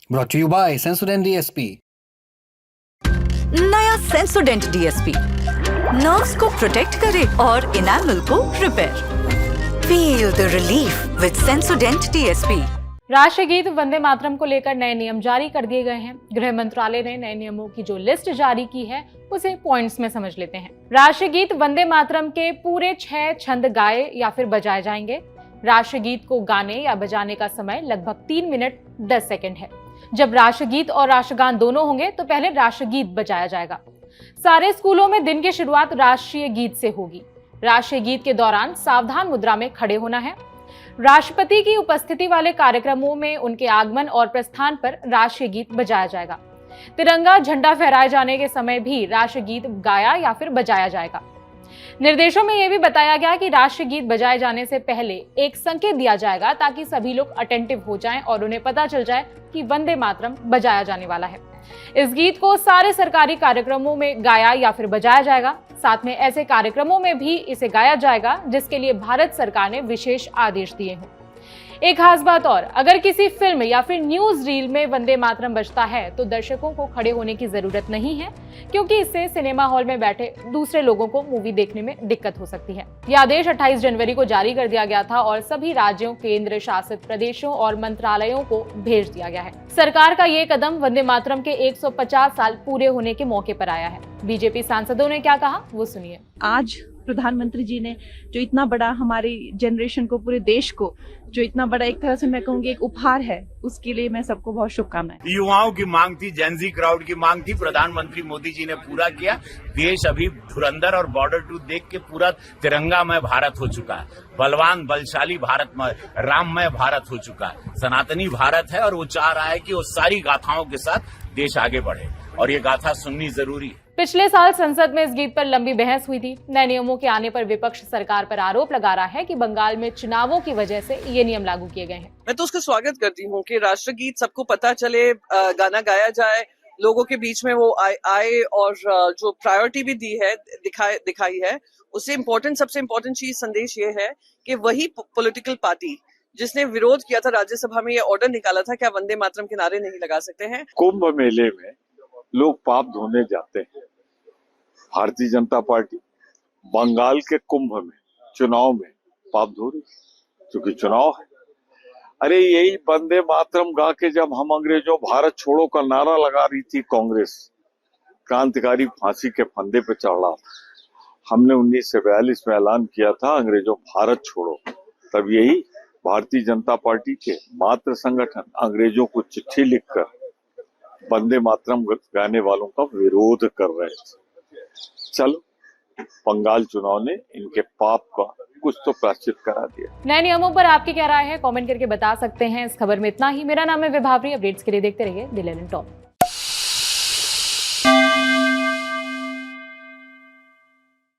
Brought to you by Sensodyne DSP. नया सेंसोडेंट DSP nerves को protect करे और इनेमल को repair. Feel the relief with सेंसोडेंट DSP. राष्ट्रीय गीत वंदे मातरम को लेकर नए नियम जारी कर दिए गए हैं। गृह मंत्रालय ने नए नियमों की जो लिस्ट जारी की है उसे पॉइंट्स में समझ लेते हैं। राष्ट्रीय गीत वंदे मातरम के पूरे 6 छंद गाए या फिर बजाए जाएंगे। राष्ट्रीय गीत को गाने या बजाने का समय लगभग 3 मिनट 10 सेकंड है। जब राष्ट्रगीत और राष्ट्रगान दोनों होंगे तो पहले राष्ट्रगीत बजाया जाएगा। सारे स्कूलों में दिन की शुरुआत राष्ट्रीय गीत से होगी। राष्ट्रीय गीत के दौरान सावधान मुद्रा में खड़े होना है। राष्ट्रपति की उपस्थिति वाले कार्यक्रमों में उनके आगमन और प्रस्थान पर राष्ट्रीय गीत बजाया जाएगा। तिरंगा झंडा फहराए जाने के समय भी राष्ट्रीय गीत गाया या फिर बजाया जाएगा। निर्देशों में यह भी बताया गया कि राष्ट्रीय गीत बजाए जाने से पहले एक संकेत दिया जाएगा ताकि सभी लोग अटेंटिव हो जाएं और उन्हें पता चल जाए कि वंदे मातरम बजाया जाने वाला है। इस गीत को सारे सरकारी कार्यक्रमों में गाया या फिर बजाया जाएगा। साथ में ऐसे कार्यक्रमों में भी इसे गाया जाएगा जिसके लिए भारत सरकार ने विशेष आदेश दिए हों। एक खास बात और, अगर किसी फिल्म या फिर न्यूज रील में वंदे मातरम बजता है तो दर्शकों को खड़े होने की जरूरत नहीं है, क्योंकि इससे सिनेमा हॉल में बैठे दूसरे लोगों को मूवी देखने में दिक्कत हो सकती है। यह आदेश 28 जनवरी को जारी कर दिया गया था और सभी राज्यों, केंद्र शासित प्रदेशों और मंत्रालयों को भेज दिया गया है। सरकार का ये कदम वंदे मातरम के 150 साल पूरे होने के मौके पर आया है। बीजेपी सांसदों ने क्या कहा वो सुनिए। आज प्रधानमंत्री जी ने जो इतना बड़ा हमारी जनरेशन को, पूरे देश को जो इतना बड़ा एक तरह से मैं कहूँगी एक उपहार है, उसके लिए मैं सबको बहुत शुभकामनाएं। युवाओं की मांग थी, जेनजी क्राउड की मांग थी, प्रधानमंत्री मोदी जी ने पूरा किया। देश अभी धुरंधर और बॉर्डर टू देख के पूरा तिरंगामय भारत हो चुका है। बलवान बलशाली भारत में राममय भारत हो चुका है। सनातनी भारत है और वो चाह रहा है कि वो सारी गाथाओं के साथ देश आगे बढ़े और ये गाथा सुननी जरूरी है। पिछले साल संसद में इस गीत पर लंबी बहस हुई थी। नए नियमों के आने पर विपक्ष सरकार पर आरोप लगा रहा है कि बंगाल में चुनावों की वजह से ये नियम लागू किए गए हैं। मैं तो उसका स्वागत करती हूँ कि राष्ट्रगीत सबको पता चले, गाना गाया जाए, लोगों के बीच में वो आए और जो प्रायोरिटी भी दी है, दिखाई है। उससे सबसे इम्पोर्टेंट चीज संदेश ये है कि वही पॉलिटिकल पार्टी जिसने विरोध किया था राज्यसभा में, ये ऑर्डर निकाला था, क्या वंदे मातरम के नारे नहीं लगा सकते हैं। कुंभ मेले में लोग पाप धोने जाते हैं। भारतीय जनता पार्टी बंगाल के कुंभ में, चुनाव में पाप धो रही, क्योंकि चुनाव है। अरे यही वंदे मातरम गा के जब हम अंग्रेजों भारत छोड़ो का नारा लगा रही थी कांग्रेस, क्रांतिकारी फांसी के फंदे पे चढ़ा, हमने 1942 में ऐलान किया था अंग्रेजों भारत छोड़ो, तब यही भारतीय जनता पार्टी के मातृ संगठन अंग्रेजों को चिट्ठी लिखकर वंदे मातरम गाने वालों का विरोध कर रहे थे। चलो, बंगाल चुनाव ने इनके पाप का कुछ तो प्रायश्चित करा दिया। नए नियमों पर आपकी क्या राय है, कमेंट करके बता सकते हैं। इस खबर में इतना ही। मेरा नाम है विभावरी। अपडेट्स के लिए देखते रहिए दिल एंड टॉप।